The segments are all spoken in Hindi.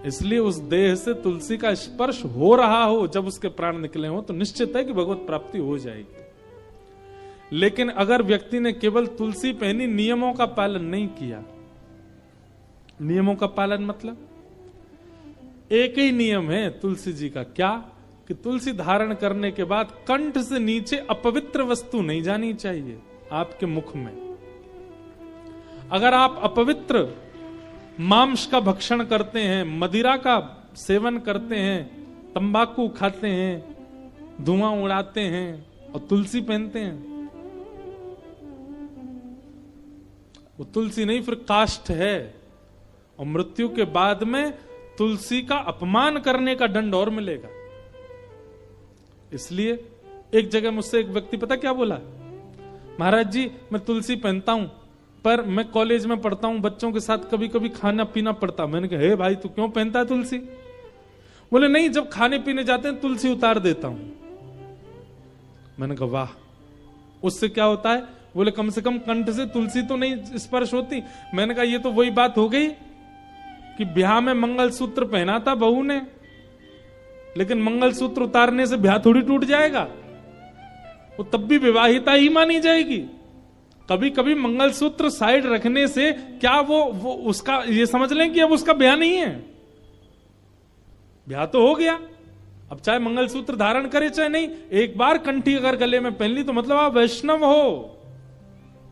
इसलिए उस देह से तुलसी का स्पर्श हो रहा हो जब उसके प्राण निकले हो तो निश्चित है कि भगवत प्राप्ति हो जाएगी। लेकिन अगर व्यक्ति ने केवल तुलसी पहनी, नियमों का पालन नहीं किया, नियमों का पालन मतलब एक ही नियम है तुलसी जी का, क्या कि तुलसी धारण करने के बाद कंठ से नीचे अपवित्र वस्तु नहीं जानी चाहिए आपके मुख में। अगर आप अपवित्र मांस का भक्षण करते हैं, मदिरा का सेवन करते हैं, तंबाकू खाते हैं, धुआं उड़ाते हैं और तुलसी पहनते हैं, वो तुलसी नहीं फिर काष्ठ है। और मृत्यु के बाद में तुलसी का अपमान करने का दंड और मिलेगा। इसलिए एक जगह मुझसे एक व्यक्ति पता क्या बोला, महाराज जी मैं तुलसी पहनता हूं पर मैं कॉलेज में पढ़ता हूं, बच्चों के साथ कभी कभी खाना पीना पड़ता। मैंने कहा हे भाई तू क्यों पहनता है तुलसी? बोले नहीं जब खाने पीने जाते हैं तुलसी उतार देता हूं। मैंने कहा वाह, उससे क्या होता है? बोले कम से कम कंठ से तुलसी तो नहीं स्पर्श होती। मैंने कहा ये तो वही बात हो गई कि ब्याह में मंगलसूत्र पहना था बहू ने, लेकिन मंगलसूत्र उतारने से ब्याह थोड़ी टूट जाएगा, वो तब भी विवाहिता ही मानी जाएगी। कभी कभी मंगलसूत्र साइड रखने से क्या वो उसका ये समझ लें कि अब उसका ब्याह नहीं है, ब्याह तो हो गया। अब चाहे मंगलसूत्र धारण करे चाहे नहीं, एक बार कंठी अगर गले में पहन ली तो मतलब आप वैष्णव हो।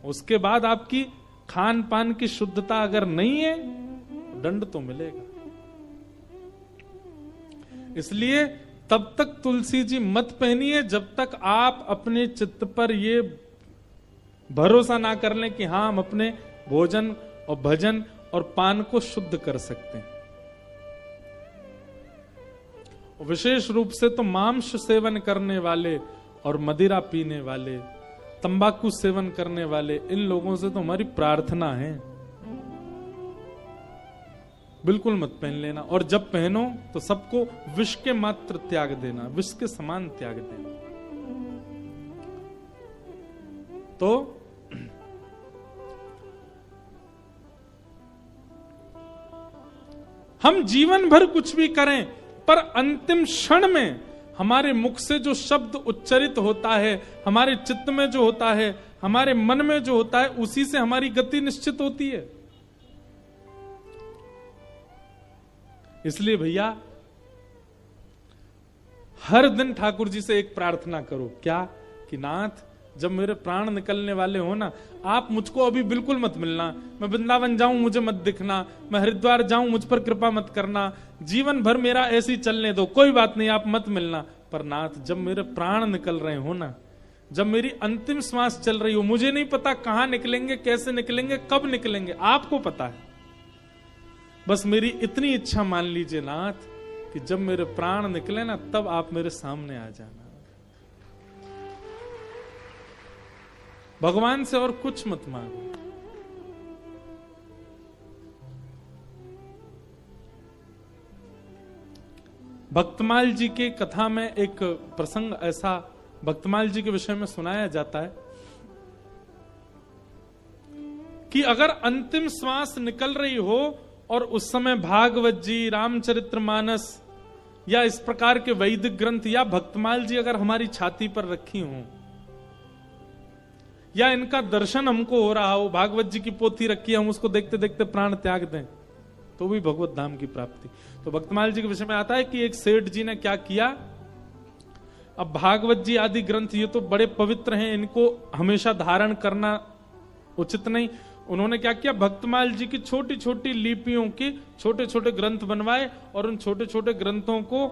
उसके बाद आपकी खान पान की शुद्धता अगर नहीं है, दंड तो मिलेगा। इसलिए तब तक तुलसी जी मत पहनिए जब तक आप अपने चित्त पर ये भरोसा ना कर लें कि हाँ हम अपने भोजन और भजन और पान को शुद्ध कर सकते हैं। विशेष रूप से तो मांस सेवन करने वाले और मदिरा पीने वाले, तंबाकू सेवन करने वाले, इन लोगों से तो हमारी प्रार्थना है बिल्कुल मत पहन लेना। और जब पहनो तो सबको विष के मात्र त्याग देना, विष के समान त्याग देना। तो हम जीवन भर कुछ भी करें पर अंतिम क्षण में हमारे मुख से जो शब्द उच्चरित होता है, हमारे चित्त में जो होता है, हमारे मन में जो होता है, उसी से हमारी गति निश्चित होती है। इसलिए भैया हर दिन ठाकुर जी से एक प्रार्थना करो, क्या कि नाथ जब मेरे प्राण निकलने वाले हो ना, आप मुझको अभी बिल्कुल मत मिलना। मैं वृंदावन जाऊं मुझे मत दिखना, मैं हरिद्वार जाऊं मुझ पर कृपा मत करना, जीवन भर मेरा ऐसे ही चलने दो, कोई बात नहीं आप मत मिलना। पर नाथ जब मेरे प्राण निकल रहे हो ना, जब मेरी अंतिम श्वास चल रही हो, मुझे नहीं पता कहां निकलेंगे, कैसे निकलेंगे, कब निकलेंगे, आपको पता है। बस मेरी इतनी इच्छा मान लीजिए नाथ कि जब मेरे प्राण निकले ना तब आप मेरे सामने आ जाना। भगवान से और कुछ मत मांगो। भक्तमाल जी के कथा में एक प्रसंग ऐसा भक्तमाल जी के विषय में सुनाया जाता है कि अगर अंतिम श्वास निकल रही हो और उस समय भागवत जी, रामचरितमानस या इस प्रकार के वैदिक ग्रंथ या भक्तमाल जी अगर हमारी छाती पर रखी हो, या इनका दर्शन हमको हो रहा हो, भागवत जी की पोथी रखी है, हम उसको देखते देखते प्राण त्याग दें, तो भी भगवत धाम की प्राप्ति। तो भक्तमाल जी के विषय में आता है कि एक सेठ जी ने क्या किया। अब भागवत जी आदि ग्रंथ ये तो बड़े पवित्र हैं, इनको हमेशा धारण करना उचित नहीं। उन्होंने क्या किया, भक्तमाल जी की छोटी छोटी लिपियों के छोटे छोटे ग्रंथ बनवाए और उन छोटे छोटे ग्रंथों को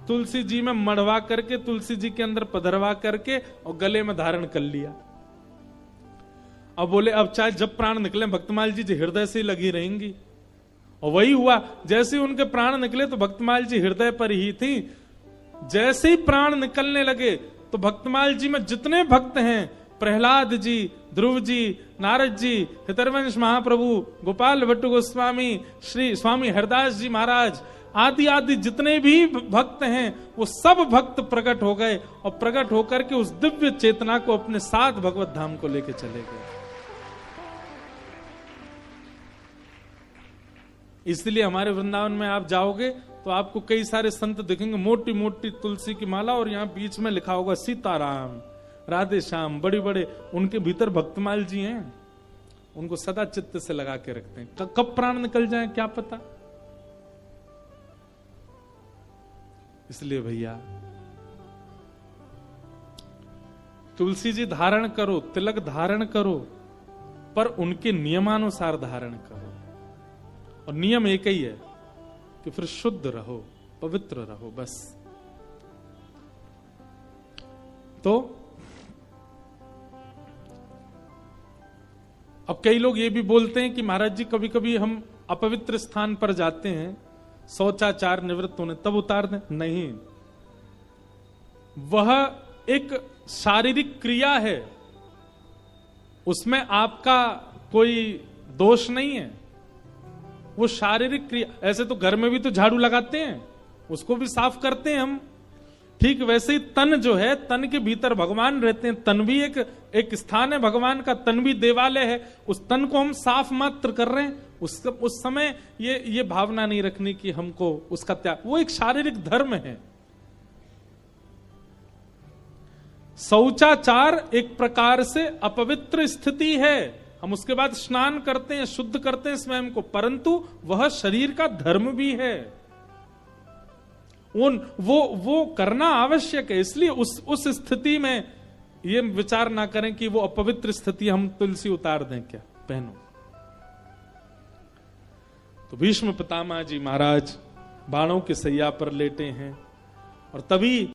तुलसी जी में मढ़वा करके, तुलसी जी के अंदर पधरवा करके और गले में धारण कर लिया। अब बोले अब चाहे जब प्राण निकले भक्तमाल जी हृदय से लगी रहेंगी। और वही हुआ, जैसे ही उनके प्राण निकले तो भक्तमाल जी हृदय पर ही थी। जैसे ही प्राण निकलने लगे तो भक्तमाल जी में जितने भक्त हैं, प्रहलाद जी, ध्रुव जी, नारद जी, हितरवंश महाप्रभु, गोपाल भट्ट गोस्वामी, श्री स्वामी हरदास जी महाराज आदि आदि जितने भी भक्त हैं, वो सब भक्त प्रकट हो गए और प्रकट होकर के उस दिव्य चेतना को अपने साथ भगवत धाम को लेके चले गए। इसलिए हमारे वृंदावन में आप जाओगे तो आपको कई सारे संत दिखेंगे, मोटी मोटी तुलसी की माला, और यहाँ बीच में लिखा होगा सीताराम, राधे श्याम, बड़े बड़े, उनके भीतर भक्तमाल जी हैं, उनको सदा चित्त से लगा के रखते हैं। कब प्राण निकल जाए क्या पता। इसलिए भैया तुलसी जी धारण करो, तिलक धारण करो, पर उनके नियमानुसार धारण करो। और नियम एक ही है कि फिर शुद्ध रहो, पवित्र रहो, बस। तो अब कई लोग ये भी बोलते हैं कि महाराज जी कभी कभी हम अपवित्र स्थान पर जाते हैं, शौचाचार निवृत्त होने तब उतार दें। नहीं, वह एक शारीरिक क्रिया है, उसमें आपका कोई दोष नहीं है। वो शारीरिक क्रिया, ऐसे तो घर में भी तो झाड़ू लगाते हैं, उसको भी साफ करते हैं हम, ठीक वैसे ही तन जो है, तन के भीतर भगवान रहते हैं, तन भी एक स्थान है भगवान का, तन भी देवालय है, उस तन को हम साफ मात्र कर रहे हैं। उस समय ये भावना नहीं रखनी कि हमको उसका त्याग, वो एक शारीरिक धर्म है। शौचाचार एक प्रकार से अपवित्र स्थिति है, हम उसके बाद स्नान करते हैं, शुद्ध करते हैं स्वयं को, परंतु वह शरीर का धर्म भी है, वो करना आवश्यक है। इसलिए उस स्थिति में ये विचार ना करें कि वो अपवित्र स्थिति, हम तुलसी उतार दें क्या, पहनो। तो भीष्म पितामह जी महाराज बाणों के सैया पर लेटे हैं, और तभी